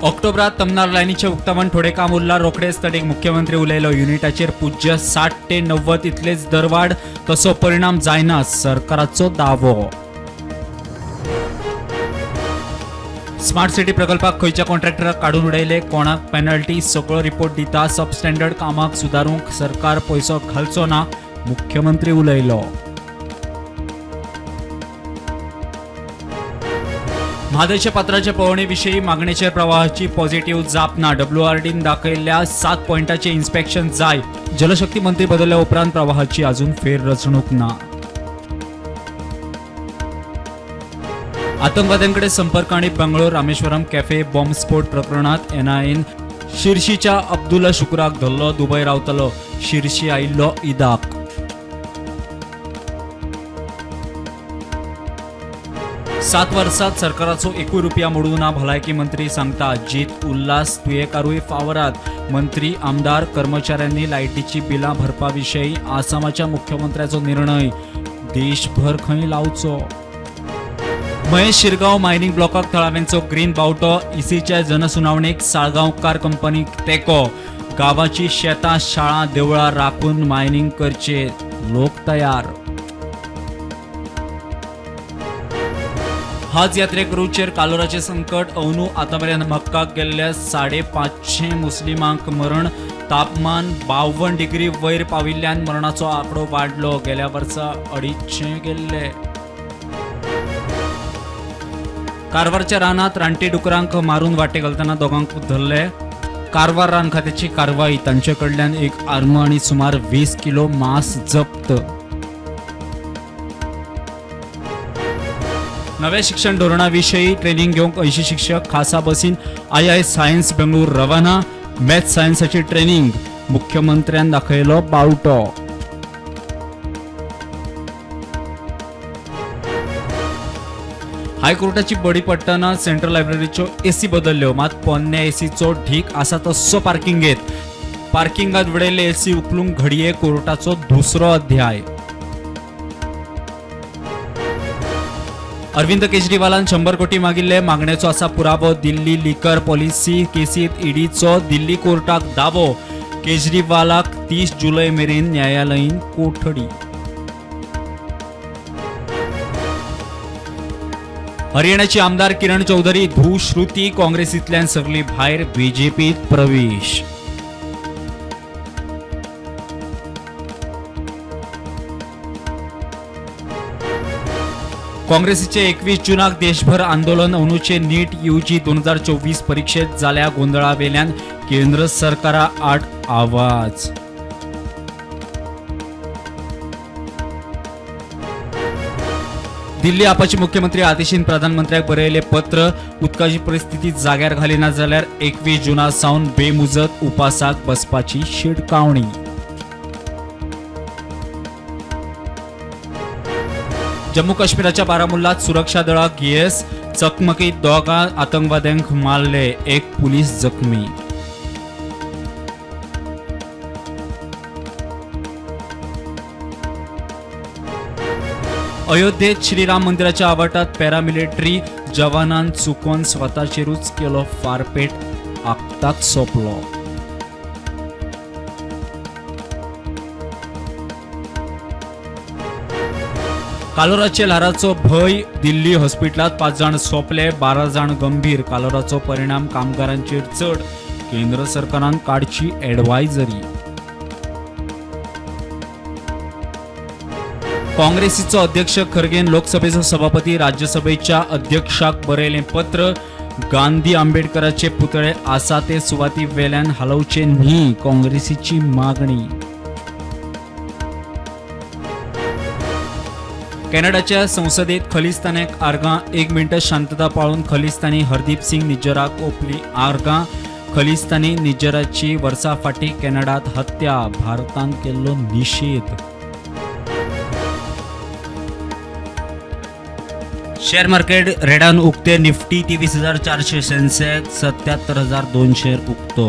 ऑक्टोबरात तमनार लायनीचे उक्तावण थोडे काम उरला रोखडेच तडीक मुख्यमंत्री उलयलो युनिटाचेर पूज्य 60 ते 90 इतलेच दरवाड तसो परिणाम जायना सरकाराचो दावो. स्मार्ट सिटी प्रकल्पाक खंयच्या कॉन्ट्रॅक्टराक काडून उडयले कोणाक पेनल्टी सगळो रिपोर्ट दिता सबस्टँडर्ड कामाक सुदारूंक सरकार पैसो घालचो ना मुख्यमंत्री उलयलो. म्हादयचे पात्राचे पळोवणे विशीं मागणेचेर प्रवाहाची पॉझिटिव्ह जाप ना WRDन दाखयल्ल्या 7 पॉयंटांचे इन्स्पेक्शन जाय जलशक्ती मंत्री बदलल्या उपरांत प्रवाहाची अजून फेररचणूक ना. आतंकवाद्यांकडे संपर्क आणि बंगळूर रामेश्वरम कॅफे बॉम्बस्फोट प्रकरणात NIAन शिर्शीच्या अब्दुल्ला शुकुराक धरलो. दुबय रावतलो शिर्शी आयिल्लो ईदाक. सात वर्सात सरकाराचो एकूय रुपया मोडूं ना भलायकी मंत्री सांगता. जीत उल्हास तुयेकारूय फावरात मंत्री आमदार कर्मचाऱ्यांनी लायटीची बिलां भरपा विशयी आसामाच्या मुख्यमंत्र्याचो निर्णय देशभर खंय लावचो. महेश शिरगांव मायनिंग ब्लॉकाक थळाव्यांचो ग्रीन बावटो. इसीच्या जनसुनावणेक साळगांवकार कंपनीक तेको. गांवाची शेतां शाळा देवळां राखून मायनिंग करचे लोक तयार. हज यात्रेकरूचेर कालोराचे संकट. अंदू आतामेरेन मक्काक गेल्ल्या 550 मुस्लिमांक मरण. तापमान 52 डिग्री वयर पाविल्ल्यान मरणाचो आंकडो वाडलो. गेल्या वर्सा 250 गेल्ले. कारवारच्या रानात रानटी डुकरांक मारून वाटे घालतना दोगांक धरले. कारवार रान खात्याची कारवाई तांचे कडल्यान एक आर्म आणि सुमार 20 किलो मांस जप्त. नव्या शिक्षण धोरणाविषयी ट्रेनिंग घेवंक 80 शिक्षक खासा बसीन II सायन्स बेंगळूर रवाना. मॅथ सायन्साची ट्रेनिंग मुख्यमंत्र्यान दाखयलो बावटो. हायकोर्टाची बडी पडटना सेंट्रल लायब्ररीच्यो AC बदल्ल्यो. मात पोन्ने ACचो ढीक आसा तस्सो पार्किंगेत. पार्किंगात उडयल्ले AC उखलूंक घडये कोर्टाचो दुसरो अध्याय. अरविंद केजरीवालान 100 कोटी मागिल्ले मागणेचो आसा पुरावो. दिल्ली लिकर पॉलिसी केसीत ईडीचो दिल्ली कोर्टाक दावो. केजरीवालाक 30 जुलय मेरेन न्यायालयीन कोठडी. हरियाणाची आमदार किरण चौधरी धू श्रुती काँग्रेसींतल्यान सरली भायर BJPत प्रवेश. काँग्रेसीचे 21 जूनाक देशभर आंदोलन. अंदूचे नीट UG 2024 परीक्षेत जाल्या गोंधळा वेल्यान केंद्र सरकारा आड आवाज. दिल्ली आपाचे मुख्यमंत्री आतिशीन प्रधानमंत्र्याक बरयले पत्र. उदकाची परिस्थिती जाग्यार घालिना जाल्यार 21 जुना सावन बेमुजत उपासाक बसपाची शिटकावणी. जम्मू काश्मीराच्या बारामुल्लात सुरक्षा दळाक येस. चकमकीत 2 आतंकवाद्यांक मारले. 1 पुलीस जखमी. अयोध्येत श्रीराम मंदिराच्या आवाटात पॅरामिलिटरी जवानान चुकोन स्वताचेरूच केलो फारपेट. आगताक सोंपलो. कालोराचे ल्हाराचो भंय. दिल्ली हॉस्पिटलात 5 जाण सोंपले 12 जाण गंभीर. कालोराचो परिणाम कामगारांचेर चड. केंद्र सरकारान काडची एडवायझरी. काँग्रेसीचो अध्यक्ष खरगेन लोकसभेचो सभापती राज्यसभेच्या अध्यक्षाक बरयलें पत्र. गांधी आंबेडकराचे पुतळे आसा ते सुवाती वेल्यान हालवचे न्ही काँग्रेसीची मागणी. कॅनडाच्या संसदेत खलिस्तानाक आर्गां. 1 मिनिट शांतता पाळून खलिस्तानी हरदीप सिंग निज्जराक ओपली आर्गां. खलिस्तानी निज्जराची वर्सां फाटीं कॅनडात हत्या. भारतान केल्लो निषेध. शेअर मार्केट रेडान उक्ते. निफ्टी 23,400. सेन्सेक्स 77,200 उक्तो.